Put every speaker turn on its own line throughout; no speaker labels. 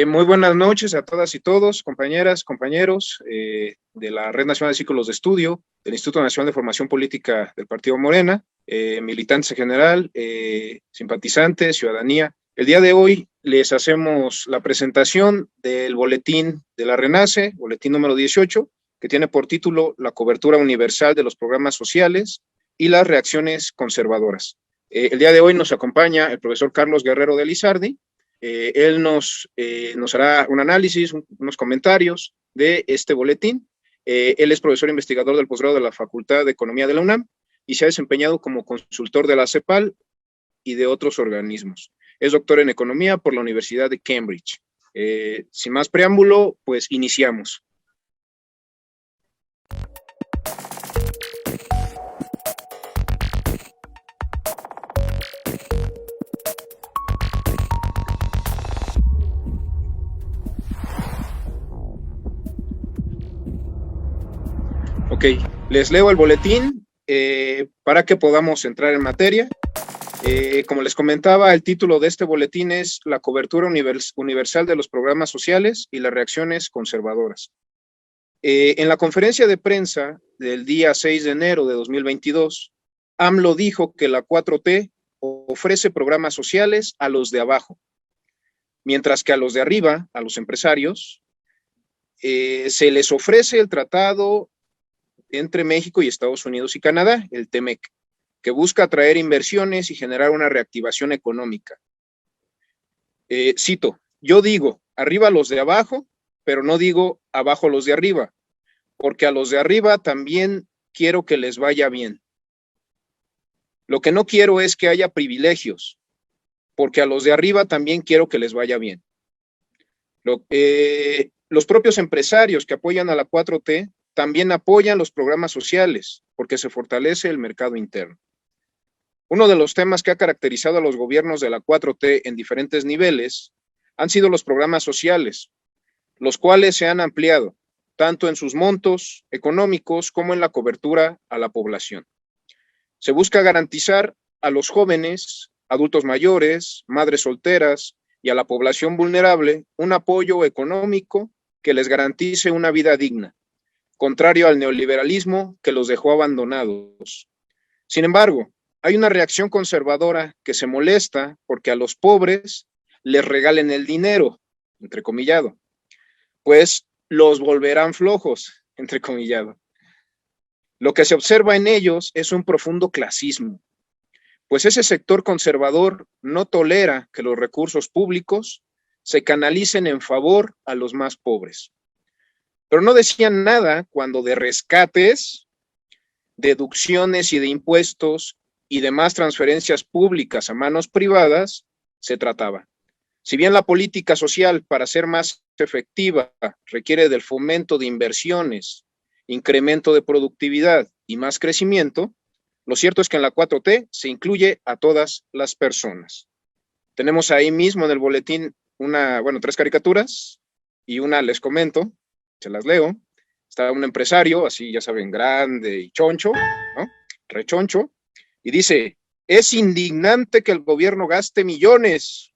Muy buenas noches a todas y todos, compañeras, compañeros de la Red Nacional de Círculos de Estudio, del Instituto Nacional de Formación Política del Partido Morena, militantes en general, simpatizantes, ciudadanía. El día de hoy les hacemos la presentación del boletín de la RENACE, boletín número 18, que tiene por título La cobertura universal de los programas sociales y las reacciones conservadoras. El día de hoy nos acompaña el profesor Carlos Guerrero de Lizardi. Él nos hará un análisis, unos comentarios de este boletín. Él es profesor investigador del posgrado de la Facultad de Economía de la UNAM y se ha desempeñado como consultor de la CEPAL y de otros organismos. Es doctor en Economía por la Universidad de Cambridge. Sin más preámbulo, pues iniciamos. Ok, les leo el boletín para que podamos entrar en materia. Como les comentaba, el título de este boletín es La cobertura universal de los programas sociales y las reacciones conservadoras. En la conferencia de prensa del día 6 de enero de 2022, AMLO dijo que la 4T ofrece programas sociales a los de abajo, mientras que a los de arriba, a los empresarios, se les ofrece el tratado entre México y Estados Unidos y Canadá, el TEMEC, que busca atraer inversiones y generar una reactivación económica. Cito, yo digo, arriba los de abajo, pero no digo abajo los de arriba, porque a los de arriba también quiero que les vaya bien. Lo que no quiero es que haya privilegios, porque a los de arriba también quiero que les vaya bien. Los propios empresarios que apoyan a la 4T también apoyan los programas sociales, porque se fortalece el mercado interno. Uno de los temas que ha caracterizado a los gobiernos de la 4T en diferentes niveles han sido los programas sociales, los cuales se han ampliado, tanto en sus montos económicos como en la cobertura a la población. Se busca garantizar a los jóvenes, adultos mayores, madres solteras y a la población vulnerable un apoyo económico que les garantice una vida digna, contrario al neoliberalismo que los dejó abandonados. Sin embargo, hay una reacción conservadora que se molesta porque a los pobres les regalen el dinero, entrecomillado, pues los volverán flojos, entrecomillado. Lo que se observa en ellos es un profundo clasismo, pues ese sector conservador no tolera que los recursos públicos se canalicen en favor a los más pobres. Pero no decían nada cuando de rescates, deducciones y de impuestos y demás transferencias públicas a manos privadas se trataba. Si bien la política social para ser más efectiva requiere del fomento de inversiones, incremento de productividad y más crecimiento, lo cierto es que en la 4T se incluye a todas las personas. Tenemos ahí mismo en el boletín tres caricaturas y una les comento, se las leo. Está un empresario, así ya saben, grande y choncho, ¿no? Rechoncho, y dice, es indignante que el gobierno gaste millones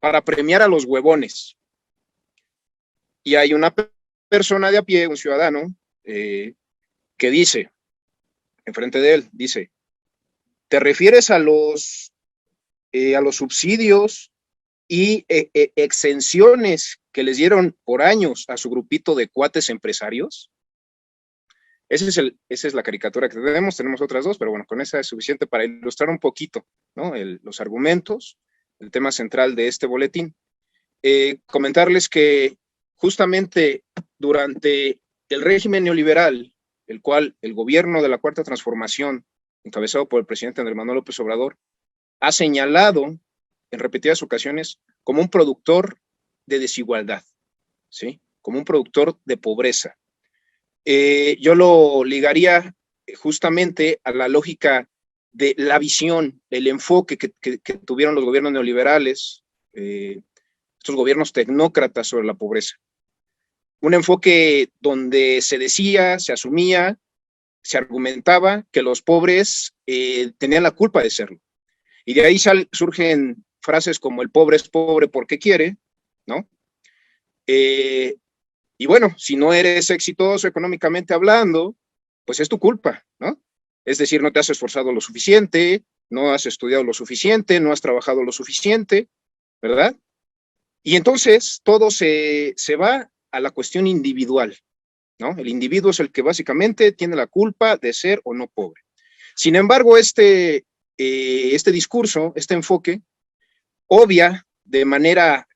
para premiar a los huevones. Y hay una persona de a pie, un ciudadano, que dice, enfrente de él, dice, ¿te refieres a los subsidios y exenciones que les dieron por años a su grupito de cuates empresarios? Esa es la caricatura que tenemos otras dos, pero bueno, con esa es suficiente para ilustrar un poquito, ¿no? Los argumentos, el tema central de este boletín. Comentarles que justamente durante el régimen neoliberal, el cual el gobierno de la Cuarta Transformación, encabezado por el presidente Andrés Manuel López Obrador, ha señalado en repetidas ocasiones como un productor de desigualdad, ¿sí? Como un productor de pobreza. Yo lo ligaría justamente a la lógica de la visión, el enfoque que tuvieron los gobiernos neoliberales, estos gobiernos tecnócratas sobre la pobreza. Un enfoque donde se decía, se asumía, se argumentaba que los pobres tenían la culpa de serlo. Y de ahí surgen frases como el pobre es pobre porque quiere, ¿no? Y bueno, si no eres exitoso económicamente hablando, pues es tu culpa, ¿no? Es decir, no te has esforzado lo suficiente, no has estudiado lo suficiente, no has trabajado lo suficiente, ¿verdad? Y entonces todo se va a la cuestión individual, ¿no? El individuo es el que básicamente tiene la culpa de ser o no pobre. Sin embargo, este discurso, este enfoque, obvia de manera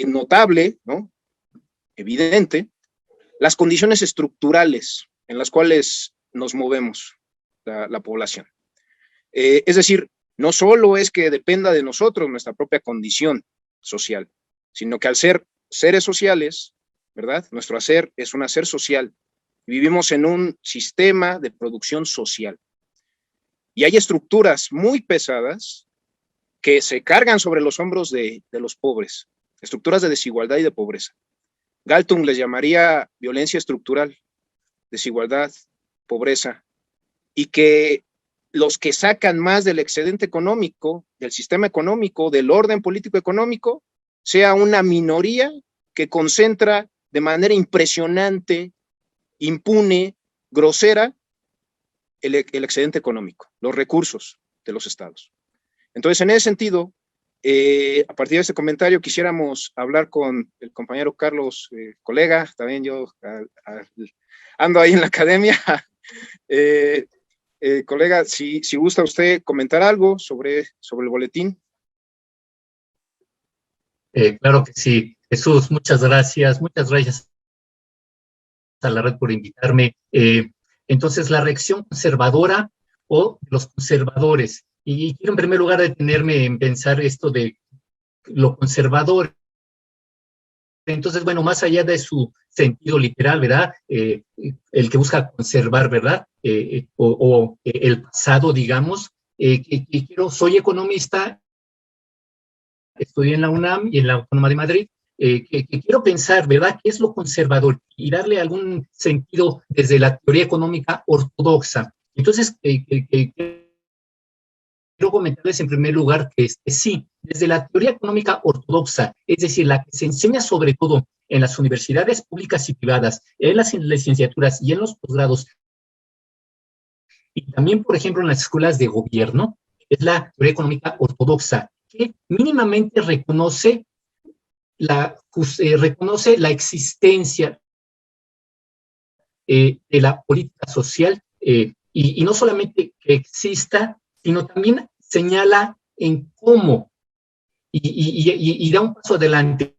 notable, ¿no? Evidente, las condiciones estructurales en las cuales nos movemos la población. Es decir, no solo es que dependa de nosotros nuestra propia condición social, sino que al ser seres sociales, ¿verdad? Nuestro hacer es un hacer social. Vivimos en un sistema de producción social. Y hay estructuras muy pesadas que se cargan sobre los hombros de los pobres, estructuras de desigualdad y de pobreza. Galtung les llamaría violencia estructural, desigualdad, pobreza, y que los que sacan más del excedente económico, del sistema económico, del orden político económico, sea una minoría que concentra de manera impresionante, impune, grosera, el excedente económico, los recursos de los estados. Entonces, en ese sentido, a partir de este comentario quisiéramos hablar con el compañero Carlos, colega, también yo ando ahí en la academia. Colega, si gusta usted comentar algo sobre el boletín.
Claro que sí. Jesús, muchas gracias a la red por invitarme. Entonces, la reacción conservadora o los conservadores. Y quiero en primer lugar detenerme en pensar esto de lo conservador. Entonces, bueno, más allá de su sentido literal, ¿verdad? El que busca conservar, ¿verdad? O el pasado, digamos. Soy economista, estudié en la UNAM y en la Autónoma de Madrid, que quiero pensar, ¿verdad?, qué es lo conservador y darle algún sentido desde la teoría económica ortodoxa. Entonces, quiero comentarles en primer lugar que sí, desde la teoría económica ortodoxa, es decir, la que se enseña sobre todo en las universidades públicas y privadas, en las licenciaturas y en los posgrados, y también, por ejemplo, en las escuelas de gobierno, es la teoría económica ortodoxa, que mínimamente reconoce la existencia de la política social, y no solamente que exista, sino también señala en cómo y da un paso adelante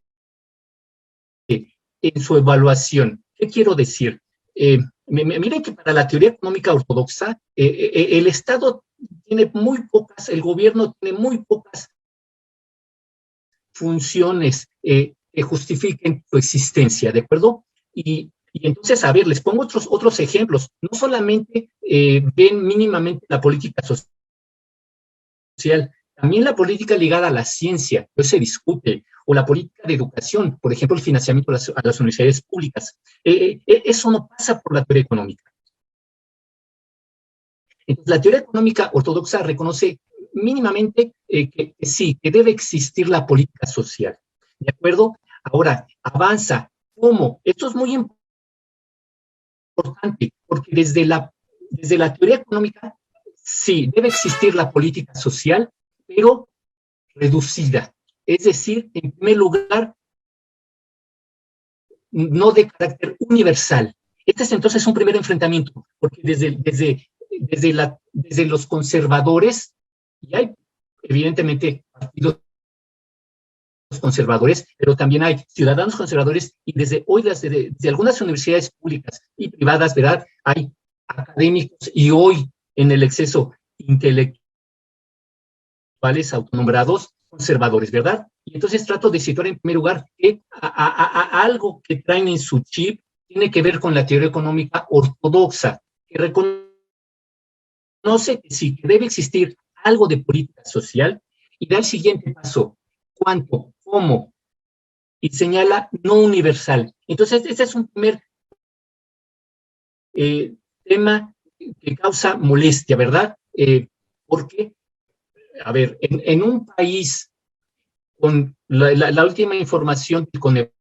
en su evaluación. ¿Qué quiero decir? Miren que para la teoría económica ortodoxa, el Estado tiene muy pocas, el gobierno tiene muy pocas funciones que justifiquen su existencia, ¿de acuerdo? Y entonces, a ver, les pongo otros ejemplos. No solamente ven mínimamente la política social, también la política ligada a la ciencia, que se discute, o la política de educación, por ejemplo, el financiamiento a las universidades públicas. Eso no pasa por la teoría económica. Entonces, la teoría económica ortodoxa reconoce mínimamente que sí, que debe existir la política social. ¿De acuerdo? Ahora, avanza. ¿Cómo? Esto es muy importante, porque desde la teoría económica, sí, debe existir la política social, pero reducida. Es decir, en primer lugar, no de carácter universal. Este es entonces un primer enfrentamiento, porque desde los conservadores, y hay evidentemente partidos conservadores, pero también hay ciudadanos conservadores, y desde hoy, desde algunas universidades públicas y privadas, ¿verdad?, hay académicos, y hoy en el exceso intelectuales autonombrados conservadores, ¿verdad? Y entonces trato de situar en primer lugar que algo que traen en su chip tiene que ver con la teoría económica ortodoxa, que reconoce que sí, que debe existir algo de política social, y da el siguiente paso: ¿cuánto? ¿Cómo? Y señala no universal. Entonces, este es un primer tema que causa molestia, ¿verdad? Porque, a ver, en un país con la última información del Coneval,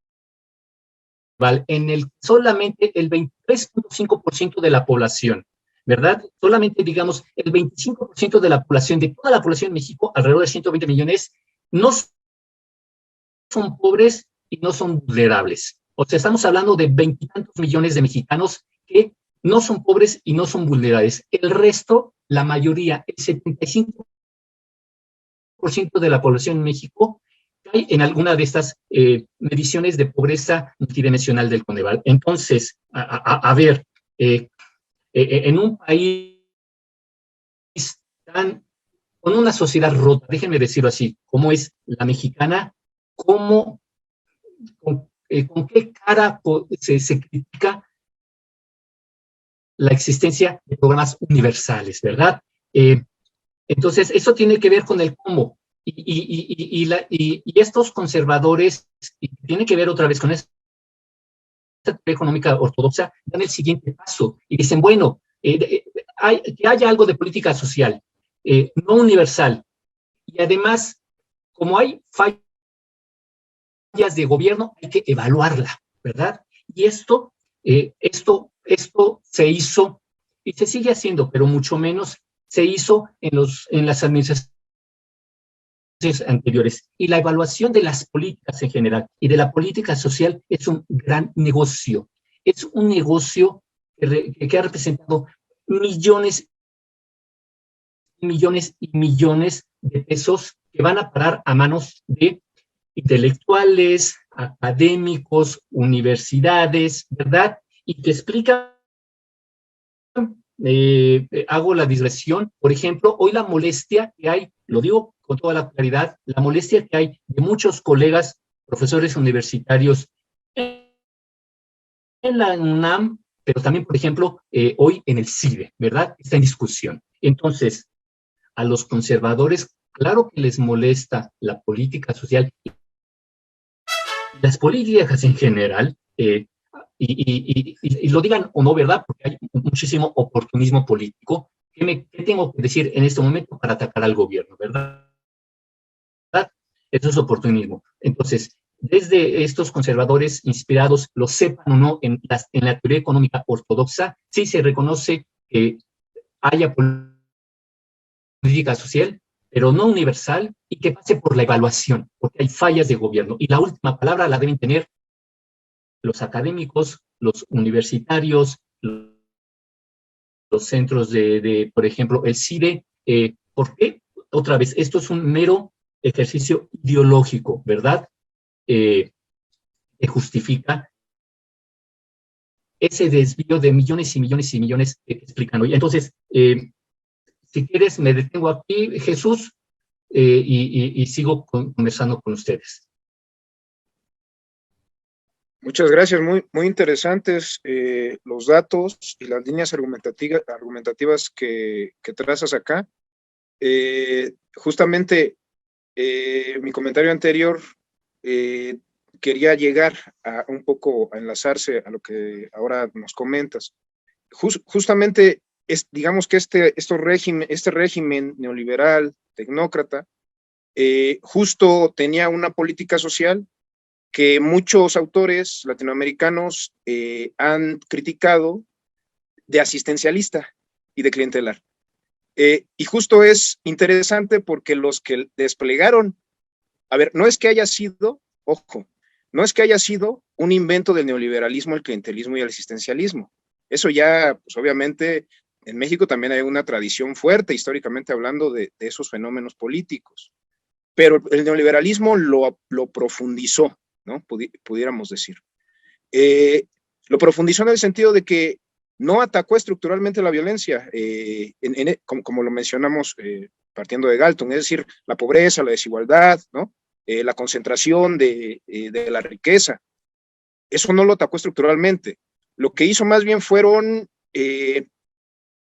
en el solamente el 23.5% de la población, ¿verdad? Solamente, digamos, el 25% de la población, de toda la población de México, alrededor de 120 millones, no son pobres y no son vulnerables. O sea, estamos hablando de veintitantos millones de mexicanos que no son pobres y no son vulnerables. El resto, la mayoría, el 75% de la población en México, cae en alguna de estas mediciones de pobreza multidimensional del Coneval. Entonces, a ver, en un país tan, con una sociedad rota, déjenme decirlo así, como es la mexicana, ¿cómo, con qué cara se critica la existencia de programas universales, ¿verdad? Entonces, eso tiene que ver con el cómo. Y estos conservadores, y tiene que ver otra vez con esta teoría económica ortodoxa, dan el siguiente paso y dicen, bueno, que haya algo de política social, no universal. Y además, como hay fallas de gobierno, hay que evaluarla, ¿verdad? Y esto se hizo y se sigue haciendo, pero mucho menos se hizo en las administraciones anteriores. Y la evaluación de las políticas en general y de la política social es un gran negocio. Es un negocio que ha representado millones, millones y millones de pesos que van a parar a manos de intelectuales, académicos, universidades, ¿verdad? Y te explican, hago la digresión, por ejemplo, hoy la molestia que hay, lo digo con toda la claridad, la molestia que hay de muchos colegas, profesores universitarios en la UNAM, pero también, por ejemplo, hoy en el CIDE, ¿verdad? Está en discusión. Entonces, a los conservadores, claro que les molesta la política social y las políticas en general, y lo digan o no, ¿verdad? Porque hay muchísimo oportunismo político. ¿Qué tengo que decir en este momento para atacar al gobierno, verdad? Eso es oportunismo. Entonces, desde estos conservadores inspirados, lo sepan o no, en la teoría económica ortodoxa, sí se reconoce que haya política social, pero no universal, y que pase por la evaluación, porque hay fallas de gobierno. Y la última palabra la deben tener los académicos, los universitarios, los centros por ejemplo, el CIDE. ¿Por qué? Otra vez, esto es un mero ejercicio ideológico, ¿verdad? Que justifica ese desvío de millones y millones y millones que explican hoy. Entonces, si quieres, me detengo aquí, Jesús, y sigo conversando con ustedes.
Muchas gracias, muy interesantes los datos y las líneas argumentativas que trazas acá. Justamente mi comentario anterior quería llegar a un poco a enlazarse a lo que ahora nos comentas. Justamente digamos que este régimen neoliberal, tecnócrata, justo tenía una política social que muchos autores latinoamericanos han criticado de asistencialista y de clientelar. Y justo es interesante porque los que desplegaron, a ver, no es que haya sido, ojo, no es que haya sido un invento del neoliberalismo, el clientelismo y el asistencialismo. Eso ya, pues obviamente, en México también hay una tradición fuerte, históricamente hablando, de esos fenómenos políticos. Pero el neoliberalismo lo profundizó, ¿no? Pudiéramos decir. Lo profundizó en el sentido de que no atacó estructuralmente la violencia, como lo mencionamos partiendo de Galton, es decir, la pobreza, la desigualdad, ¿no? La concentración de la riqueza. Eso no lo atacó estructuralmente. Lo que hizo más bien fueron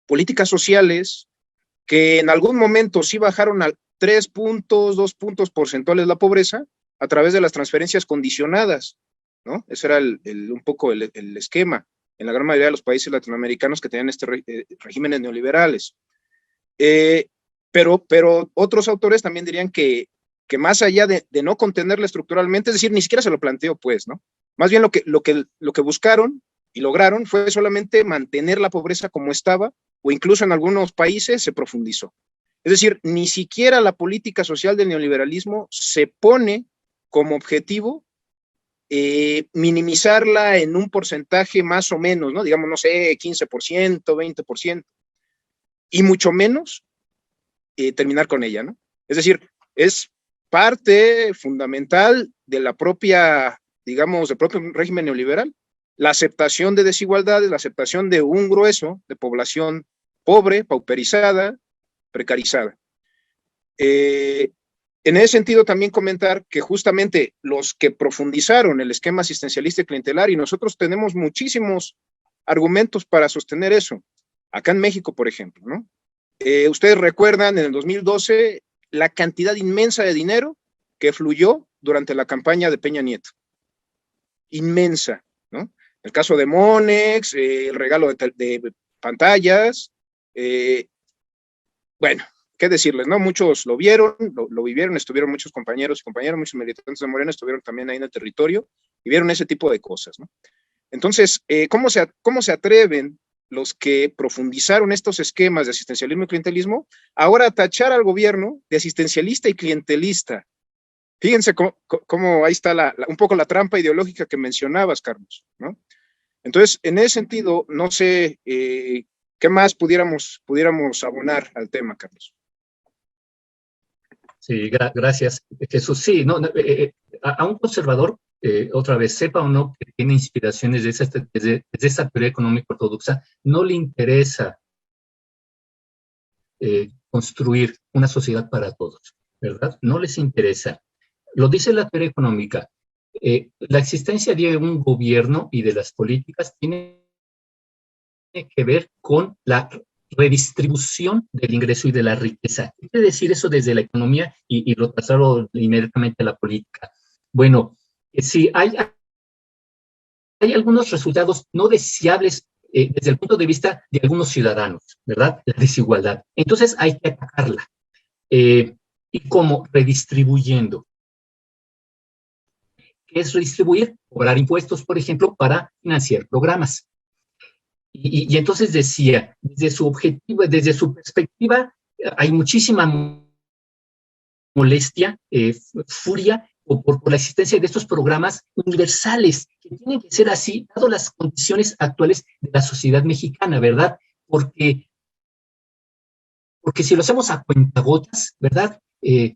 políticas sociales que en algún momento sí bajaron a 3 puntos, 2 puntos porcentuales la pobreza a través de las transferencias condicionadas, ¿no? Ese era un poco el esquema. en la gran mayoría de los países latinoamericanos que tenían regímenes neoliberales. Pero otros autores también dirían que más allá de no contenerla estructuralmente, es decir, ni siquiera se lo planteó, pues, ¿no? Más bien lo que buscaron y lograron fue solamente mantener la pobreza como estaba, o incluso en algunos países se profundizó. Es decir, ni siquiera la política social del neoliberalismo se pone como objetivo minimizarla en un porcentaje más o menos, ¿no? Digamos, no sé, 15%, 20%, y mucho menos terminar con ella, ¿no? Es decir, es parte fundamental de la propia, digamos, del propio régimen neoliberal, la aceptación de desigualdades, la aceptación de un grueso de población pobre, pauperizada, precarizada. En ese sentido, también comentar que justamente los que profundizaron el esquema asistencialista y clientelar, y nosotros tenemos muchísimos argumentos para sostener eso, acá en México, por ejemplo, ¿no? Ustedes recuerdan en el 2012 la cantidad inmensa de dinero que fluyó durante la campaña de Peña Nieto. Inmensa, ¿no? El caso de Monex, el regalo de pantallas, bueno, qué decirles, ¿no? Muchos lo vieron, lo vivieron, estuvieron muchos compañeros y compañeras, muchos militantes de Morena estuvieron también ahí en el territorio y vieron ese tipo de cosas, ¿no? Entonces, ¿cómo se atreven los que profundizaron estos esquemas de asistencialismo y clientelismo ahora a tachar al gobierno de asistencialista y clientelista? Fíjense cómo ahí está un poco la trampa ideológica que mencionabas, Carlos, ¿no? Entonces, en ese sentido, no sé qué más pudiéramos abonar al tema, Carlos.
Sí, gracias, Jesús. Sí, no, a un conservador, otra vez, sepa o no que tiene inspiraciones de esta teoría económica ortodoxa, no le interesa construir una sociedad para todos, ¿verdad? No les interesa. Lo dice la teoría económica. La existencia de un gobierno y de las políticas tiene que ver con la redistribución del ingreso y de la riqueza. ¿Qué quiere decir eso desde la economía y lo traslado inmediatamente a la política? Bueno, si hay algunos resultados no deseables desde el punto de vista de algunos ciudadanos, ¿verdad? La desigualdad. Entonces hay que atacarla. ¿Y cómo? Redistribuyendo. ¿Qué es redistribuir? Cobrar impuestos, por ejemplo, para financiar programas. Y entonces decía, desde su objetivo, desde su perspectiva, hay muchísima molestia, furia por la existencia de estos programas universales, que tienen que ser así, dado las condiciones actuales de la sociedad mexicana, ¿verdad? Porque si lo hacemos a cuentagotas, ¿verdad?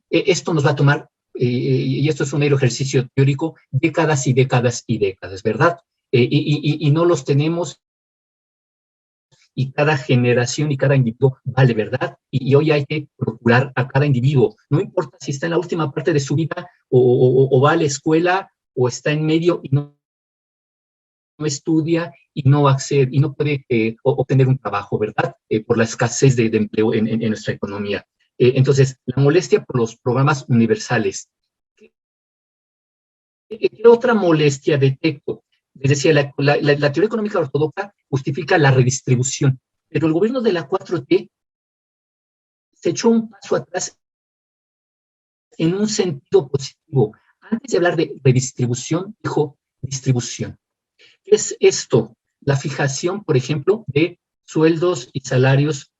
Esto nos va a tomar, y esto es un mero ejercicio teórico, décadas y décadas y décadas, ¿verdad? Y no los tenemos, y cada generación y cada individuo vale, ¿verdad? Y hoy hay que procurar a cada individuo, no importa si está en la última parte de su vida o va a la escuela o está en medio y no estudia y no accede y no puede obtener un trabajo, ¿verdad? Por la escasez de empleo en nuestra economía. Entonces, la molestia por los programas universales. ¿Qué otra molestia detecto? Les decía, la teoría económica ortodoxa justifica la redistribución, pero el gobierno de la 4T se echó un paso atrás en un sentido positivo. Antes de hablar de redistribución, dijo distribución. ¿Qué es esto? La fijación, por ejemplo, de sueldos y salarios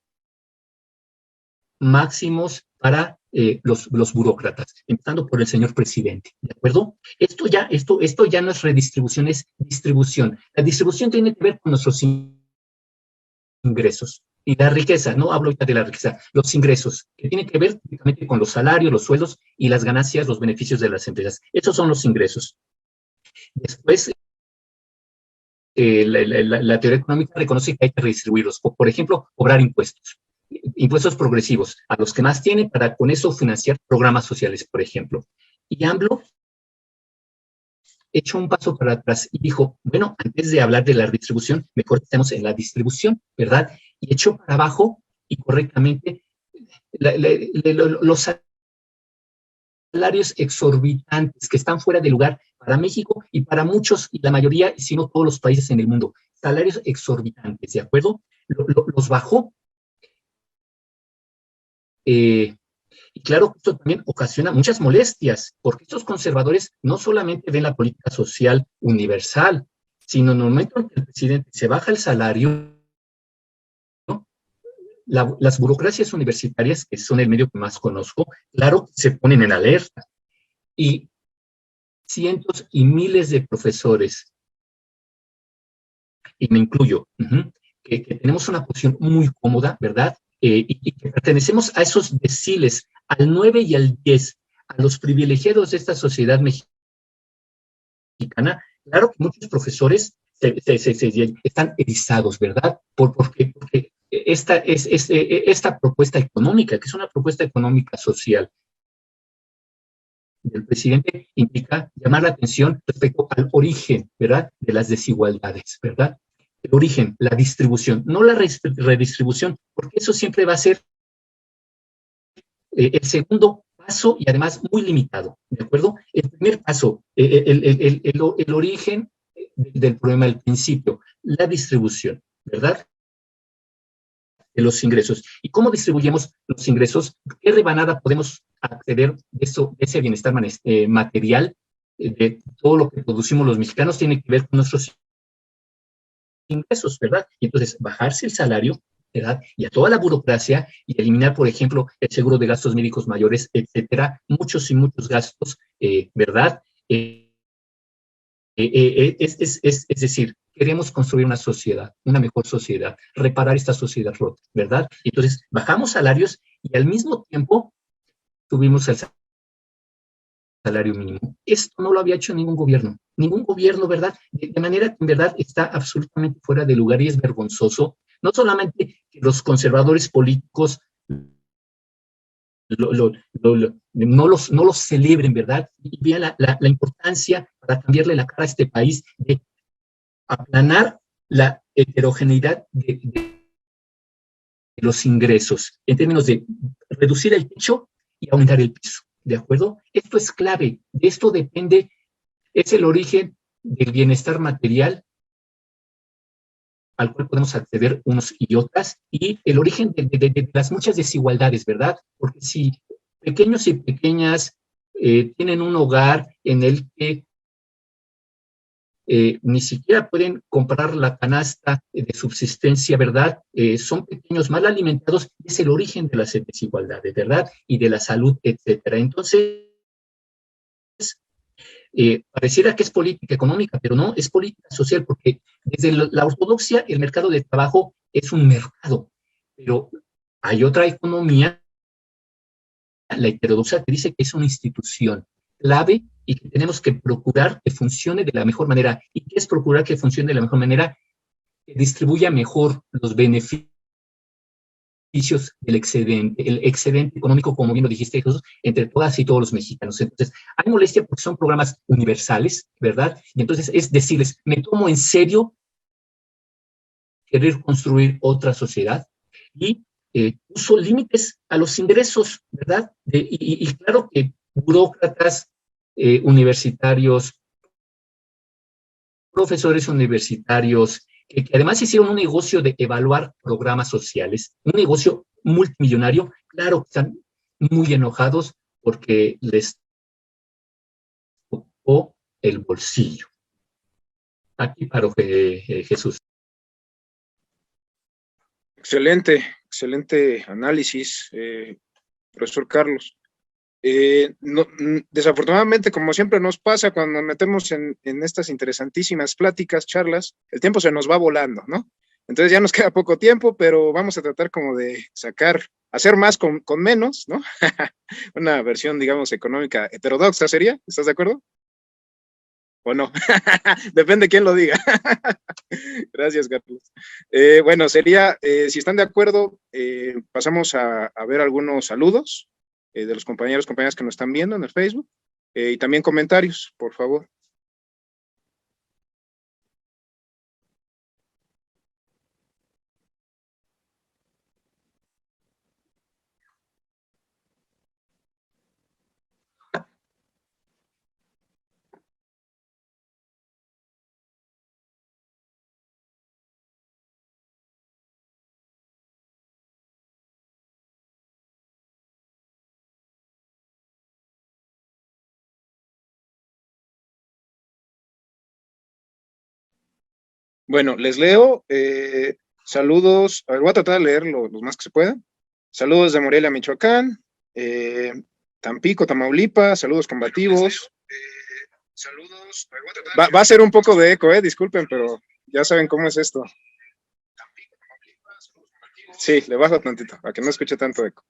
máximos para los burócratas, empezando por el señor presidente, ¿de acuerdo? Esto ya no es redistribución, es distribución. La distribución tiene que ver con nuestros ingresos y la riqueza, no hablo ya de la riqueza, los ingresos, que tienen que ver directamente con los salarios, los sueldos y las ganancias, los beneficios de las empresas. Esos son los ingresos. Después, la teoría económica reconoce que hay que redistribuirlos, por ejemplo, cobrar impuestos progresivos a los que más tienen para con eso financiar programas sociales, por ejemplo. Y AMLO echó un paso para atrás y dijo, bueno, antes de hablar de la redistribución, mejor estemos en la distribución, ¿verdad? Y echó para abajo y correctamente los salarios exorbitantes que están fuera de lugar para México y para muchos, y la mayoría, si no todos los países en el mundo. Salarios exorbitantes, ¿de acuerdo? Los bajó. Y claro, esto también ocasiona muchas molestias, porque estos conservadores no solamente ven la política social universal, sino en el momento en que el presidente se baja el salario, ¿no? Las burocracias universitarias, que son el medio que más conozco, claro, se ponen en alerta. Y cientos y miles de profesores, y me incluyo, que tenemos una posición muy cómoda, ¿verdad? Y que pertenecemos a esos deciles, al 9 y al 10, a los privilegiados de esta sociedad mexicana. Claro que muchos profesores están erizados, ¿verdad? Porque esta propuesta económica, que es una propuesta económica social del presidente, implica llamar la atención respecto al origen, ¿verdad?, de las desigualdades, ¿verdad? El origen, la distribución, no la redistribución, porque eso siempre va a ser el segundo paso y además muy limitado, ¿de acuerdo? El primer paso, el origen del problema al principio, la distribución, ¿verdad?, de los ingresos. ¿Y cómo distribuyemos los ingresos? ¿Qué rebanada podemos acceder de ese bienestar material? De todo lo que producimos los mexicanos tiene que ver con nuestros ingresos, ¿verdad? Y entonces bajarse el salario, ¿verdad? Y a toda la burocracia y eliminar, por ejemplo, el seguro de gastos médicos mayores, etcétera, muchos y muchos gastos, ¿verdad? Es decir, queremos construir una sociedad, una mejor sociedad, reparar esta sociedad rota, ¿verdad? Entonces, bajamos salarios y al mismo tiempo subimos el salario mínimo. Esto no lo había hecho ningún gobierno, ¿verdad? De manera que en verdad está absolutamente fuera de lugar y es vergonzoso. No solamente que los conservadores políticos no los celebren, ¿verdad? Y vean la importancia para cambiarle la cara a este país de aplanar la heterogeneidad de los ingresos en términos de reducir el techo y aumentar el piso, ¿de acuerdo? Esto es clave, de esto depende, es el origen del bienestar material al cual podemos acceder unos y otras, y el origen de las muchas desigualdades, ¿verdad? Porque si pequeños y pequeñas tienen un hogar en el que ni siquiera pueden comprar la canasta de subsistencia, ¿verdad? Son pequeños, mal alimentados, y es el origen de las desigualdades, ¿verdad? Y de la salud, etcétera. Entonces, pareciera que es política económica, pero no, es política social, porque desde la ortodoxia el mercado de trabajo es un mercado, pero hay otra economía, la heterodoxa, que dice que es una institución clave y que tenemos que procurar que funcione de la mejor manera. ¿Y qué es procurar que funcione de la mejor manera? Que distribuya mejor los beneficios del excedente, el excedente económico, como bien lo dijiste, Jesús, entre todas y todos los mexicanos. Entonces, hay molestia porque son programas universales, ¿verdad? Y entonces es decirles, me tomo en serio querer construir otra sociedad y puso límites a los ingresos, ¿verdad? Y claro que burócratas universitarios, profesores universitarios, que además hicieron un negocio de evaluar programas sociales, un negocio multimillonario, claro que están muy enojados porque les tocó el bolsillo. Aquí paro, Jesús.
Excelente, excelente análisis, profesor Carlos. Desafortunadamente, como siempre nos pasa cuando nos metemos en estas interesantísimas pláticas, charlas, el tiempo se nos va volando, ¿no? Entonces ya nos queda poco tiempo, pero vamos a tratar como de hacer más con menos, ¿no? Una versión, digamos, económica heterodoxa sería, ¿estás de acuerdo? ¿O no? Depende quién lo diga. Gracias, Carlos. Bueno, sería, si están de acuerdo, pasamos a ver algunos saludos de los compañeras que nos están viendo en el Facebook y también comentarios, por favor. Bueno, les leo. Saludos. A ver, voy a tratar de leer los más que se pueda. Saludos de Morelia, Michoacán. Tampico, Tamaulipas. Saludos combativos. Saludos. Va a ser un poco de eco, disculpen, pero ya saben cómo es esto. Sí, le bajo tantito, para que no escuche tanto eco.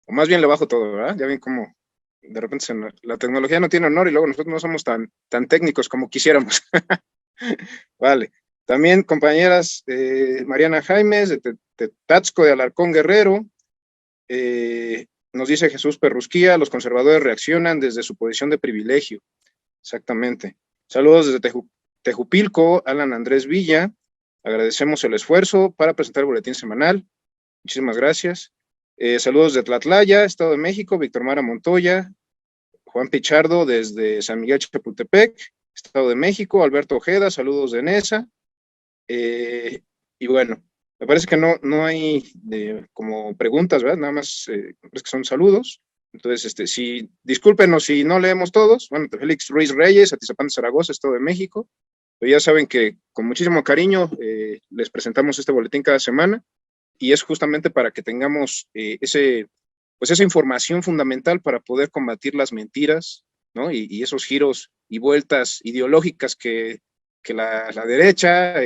O más bien le bajo todo, ¿verdad? Ya ven cómo de repente la tecnología no tiene honor y luego nosotros no somos tan técnicos como quisiéramos. Vale. También compañeras Mariana Jaimes, de Tatzco, de Alarcón Guerrero. Nos dice Jesús Perrusquía, los conservadores reaccionan desde su posición de privilegio. Exactamente. Saludos desde Tejupilco, Alan Andrés Villa. Agradecemos el esfuerzo para presentar el boletín semanal. Muchísimas gracias. Saludos de Tlatlaya, Estado de México, Víctor Mara Montoya, Juan Pichardo desde San Miguel Chapultepec, Estado de México, Alberto Ojeda, saludos de Nesa. Y bueno, me parece que no hay como preguntas, ¿verdad? Nada más es que son saludos. Entonces, discúlpenos si no leemos todos. Bueno, Félix Ruiz Reyes, Atizapán de Zaragoza, Estado de México. Pero ya saben que con muchísimo cariño les presentamos este boletín cada semana y es justamente para que tengamos esa información fundamental para poder combatir las mentiras, ¿no? Y esos giros y vueltas ideológicas que la derecha,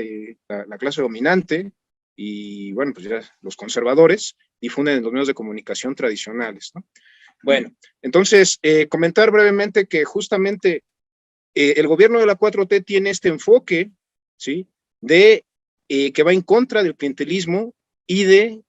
la clase dominante y, bueno, pues ya los conservadores difunden en los medios de comunicación tradicionales, ¿no? Bueno, entonces, comentar brevemente que justamente el gobierno de la 4T tiene este enfoque, ¿sí? Que va en contra del clientelismo y del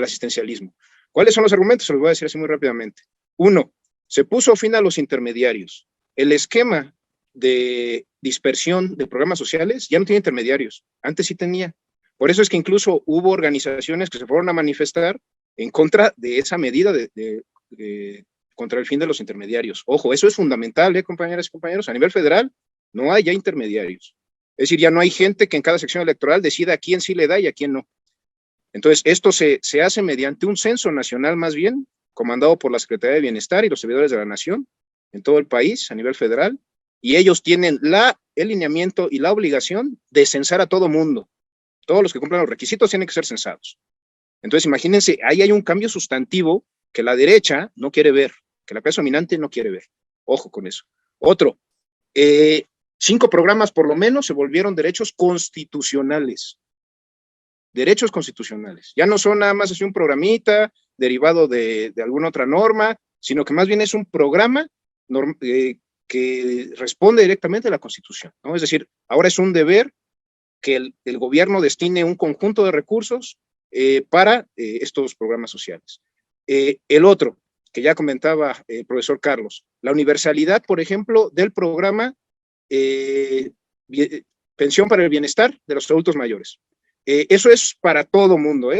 asistencialismo. ¿Cuáles son los argumentos? Se los voy a decir así muy rápidamente. Uno, se puso fin a los intermediarios. El esquema de dispersión de programas sociales ya no tiene intermediarios. Antes sí tenía. Por eso es que incluso hubo organizaciones que se fueron a manifestar en contra de esa medida contra el fin de los intermediarios. Ojo, eso es fundamental, compañeras y compañeros. A nivel federal no hay ya intermediarios. Es decir, ya no hay gente que en cada sección electoral decida a quién sí le da y a quién no. Entonces, esto se hace mediante un censo nacional más bien, comandado por la Secretaría de Bienestar y los servidores de la Nación en todo el país, a nivel federal, y ellos tienen el lineamiento y la obligación de censar a todo mundo. Todos los que cumplan los requisitos tienen que ser censados. Entonces, imagínense, ahí hay un cambio sustantivo que la derecha no quiere ver, que la clase dominante no quiere ver. Ojo con eso. Otro, 5 programas por lo menos se volvieron derechos constitucionales. Derechos constitucionales. Ya no son nada más así un programita derivado de alguna otra norma, sino que más bien es un programa que responde directamente a la Constitución, ¿no? Es decir, ahora es un deber que el gobierno destine un conjunto de recursos para estos programas sociales. El otro, que ya comentaba el profesor Carlos, la universalidad, por ejemplo, del programa Pensión para el Bienestar de los Adultos Mayores. Eso es para todo mundo.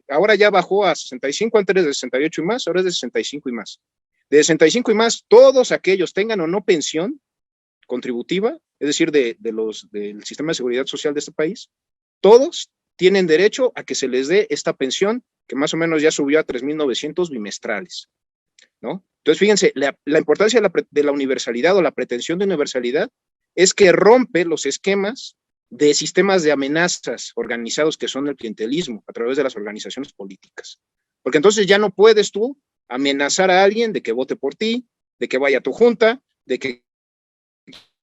Ahora ya bajó a 65, antes de 68 y más, ahora es de 65 y más. De 65 y más, todos aquellos tengan o no pensión contributiva, es decir, del sistema de seguridad social de este país, todos tienen derecho a que se les dé esta pensión, que más o menos ya subió a 3,900 bimestrales, ¿no? Entonces, fíjense, la importancia de la universalidad o la pretensión de universalidad es que rompe los esquemas de sistemas de amenazas organizados que son el clientelismo a través de las organizaciones políticas. Porque entonces ya no puedes tú amenazar a alguien de que vote por ti, de que vaya a tu junta, de que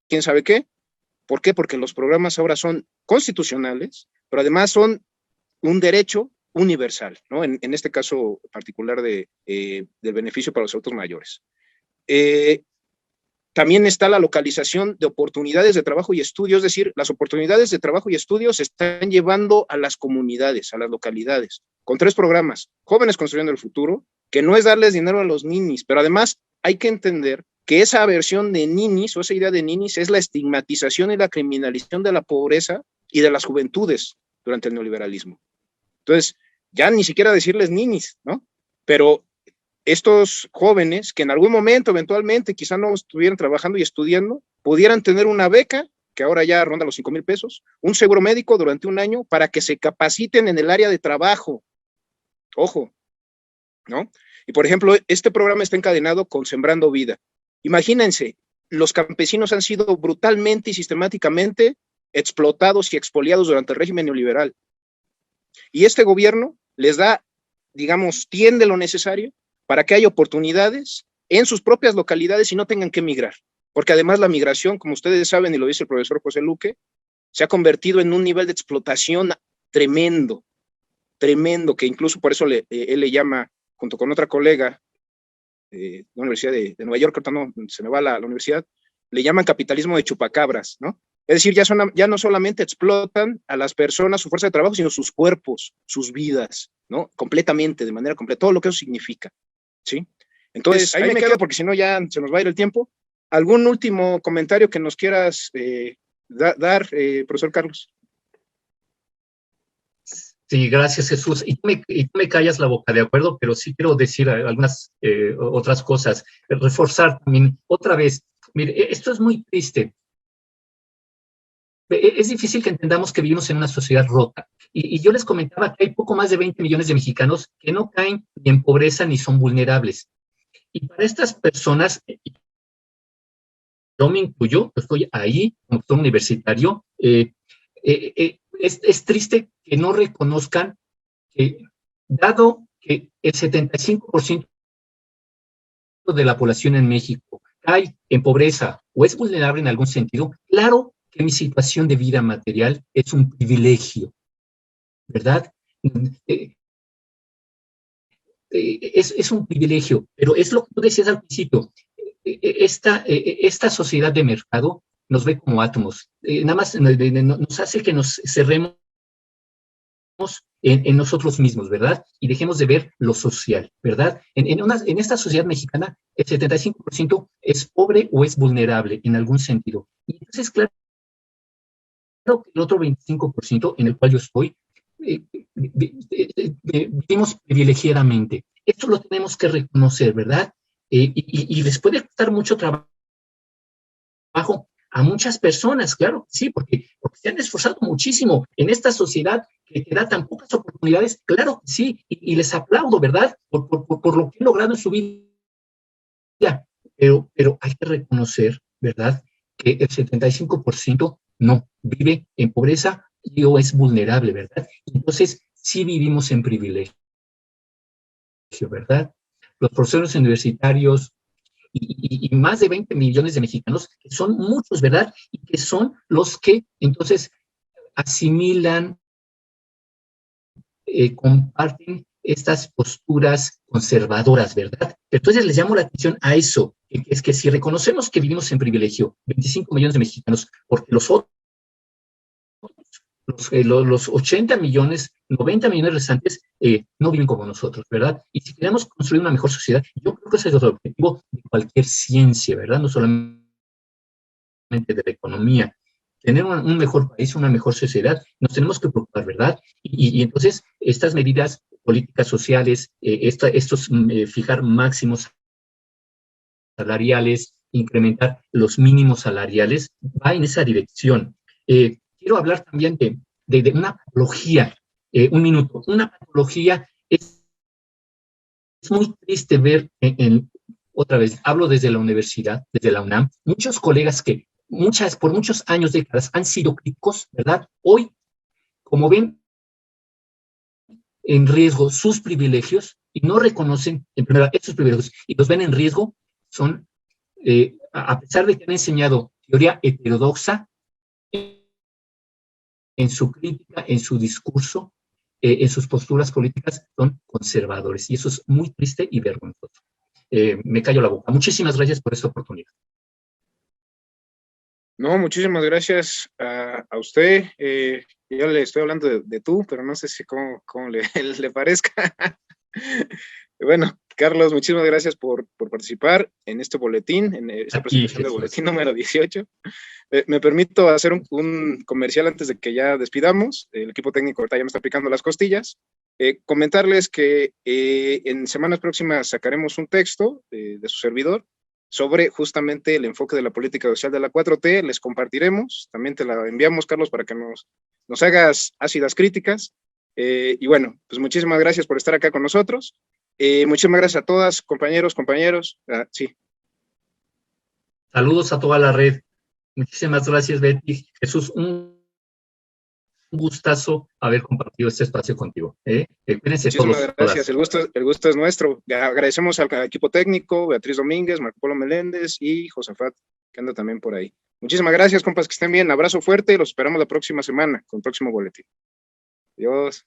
quién sabe qué. ¿Por qué? Porque los programas ahora son constitucionales, pero además son un derecho universal, ¿no? En este caso particular del beneficio para los adultos mayores. También está la localización de oportunidades de trabajo y estudio, es decir, las oportunidades de trabajo y estudio se están llevando a las comunidades, a las localidades, con 3 programas, Jóvenes Construyendo el Futuro, que no es darles dinero a los ninis, pero además hay que entender que esa versión de ninis o esa idea de ninis es la estigmatización y la criminalización de la pobreza y de las juventudes durante el neoliberalismo. Entonces, ya ni siquiera decirles ninis, ¿no? Pero estos jóvenes que en algún momento, eventualmente, quizá no estuvieran trabajando y estudiando, pudieran tener una beca, que ahora ya ronda los 5,000 pesos, un seguro médico durante un año para que se capaciten en el área de trabajo. Ojo, ¿no? Y por ejemplo, este programa está encadenado con Sembrando Vida. Imagínense, los campesinos han sido brutalmente y sistemáticamente explotados y expoliados durante el régimen neoliberal. Y este gobierno les da, digamos, tiende lo necesario para que haya oportunidades en sus propias localidades y no tengan que emigrar. Porque además la migración, como ustedes saben, y lo dice el profesor José Luque, se ha convertido en un nivel de explotación tremendo, tremendo, que incluso por eso él le llama, junto con otra colega de la Universidad de Nueva York, ahorita no, se me va la universidad, le llaman capitalismo de chupacabras, ¿no? Es decir, ya no solamente explotan a las personas, su fuerza de trabajo, sino sus cuerpos, sus vidas, ¿no? Completamente, de manera completa, todo lo que eso significa, ¿sí? Entonces, ahí me quedo porque si no ya se nos va a ir el tiempo. ¿Algún último comentario que nos quieras dar, profesor Carlos?
Sí, gracias, Jesús. Y tú me callas la boca, ¿de acuerdo? Pero sí quiero decir algunas otras cosas. Reforzar también, otra vez, mire, esto es muy triste. Es difícil que entendamos que vivimos en una sociedad rota. Y yo les comentaba que hay poco más de 20 millones de mexicanos que no caen ni en pobreza ni son vulnerables. Y para estas personas, yo me incluyo, yo estoy ahí como doctor universitario, es triste que no reconozcan que, dado que el 75% de la población en México cae en pobreza o es vulnerable en algún sentido, claro que mi situación de vida material es un privilegio, ¿verdad? Es un privilegio, pero es lo que tú decías al principio. Esta sociedad de mercado nos ve como átomos. Nada más nos hace que nos cerremos en nosotros mismos, ¿verdad? Y dejemos de ver lo social, ¿verdad? En esta sociedad mexicana, el 75% es pobre o es vulnerable en algún sentido. Y entonces, claro que el otro 25% en el cual yo estoy, vivimos privilegiadamente. Esto lo tenemos que reconocer, ¿verdad? Y les puede costar mucho trabajo a muchas personas, claro, sí, porque se han esforzado muchísimo en esta sociedad que te da tan pocas oportunidades, claro que sí, y les aplaudo, ¿verdad? Por lo que han logrado en su vida. Pero hay que reconocer, ¿verdad? Que el 75% no vive en pobreza y o es vulnerable, ¿verdad? Entonces, sí vivimos en privilegio, ¿verdad? Los profesores universitarios y más de 20 millones de mexicanos, que son muchos, ¿verdad? Y que son los que entonces asimilan, comparten estas posturas conservadoras, ¿verdad? Entonces les llamo la atención a eso, que es que si reconocemos que vivimos en privilegio, 25 millones de mexicanos, porque los otros, los 80 millones, 90 millones restantes no viven como nosotros, ¿verdad? Y si queremos construir una mejor sociedad, yo creo que ese es el objetivo de cualquier ciencia, ¿verdad? No solamente de la economía. Tener un mejor país, una mejor sociedad, nos tenemos que preocupar, ¿verdad? Y entonces, estas medidas políticas sociales, fijar máximos salariales, incrementar los mínimos salariales, va en esa dirección. Quiero hablar también de una patología, un minuto. Una patología es muy triste ver otra vez, hablo desde la universidad, desde la UNAM, muchos colegas que por muchos años, décadas, han sido críticos, ¿verdad? Hoy, como ven en riesgo sus privilegios y no reconocen, en primera, esos privilegios y los ven en riesgo, son, a pesar de que han enseñado teoría heterodoxa, en su crítica, en su discurso, en sus posturas políticas, son conservadores. Y eso es muy triste y vergonzoso. Me callo la boca. Muchísimas gracias por esta oportunidad.
No, muchísimas gracias a usted. Yo le estoy hablando de tú, pero no sé si cómo le parezca. Bueno, Carlos, muchísimas gracias por participar en este boletín, en esta presentación del boletín número 18. Me permito hacer un comercial antes de que ya despidamos. El equipo técnico ahorita ya me está picando las costillas. Comentarles que en semanas próximas sacaremos un texto de su servidor sobre justamente el enfoque de la política social de la 4T, les compartiremos, también te la enviamos, Carlos, para que nos hagas ácidas críticas, y bueno, pues muchísimas gracias por estar acá con nosotros, muchísimas gracias a todas, compañeros, sí.
Saludos a toda la red. Muchísimas gracias, Betty. Jesús, un gustazo haber compartido este espacio contigo. Cuídense
Muchísimas
todos.
gracias, el gusto es nuestro. Agradecemos al equipo técnico, Beatriz Domínguez, Marco Polo Meléndez y Josafat, que anda también por ahí. Muchísimas gracias, compas, que estén bien. Abrazo fuerte y los esperamos la próxima semana con el próximo boletín. Adiós.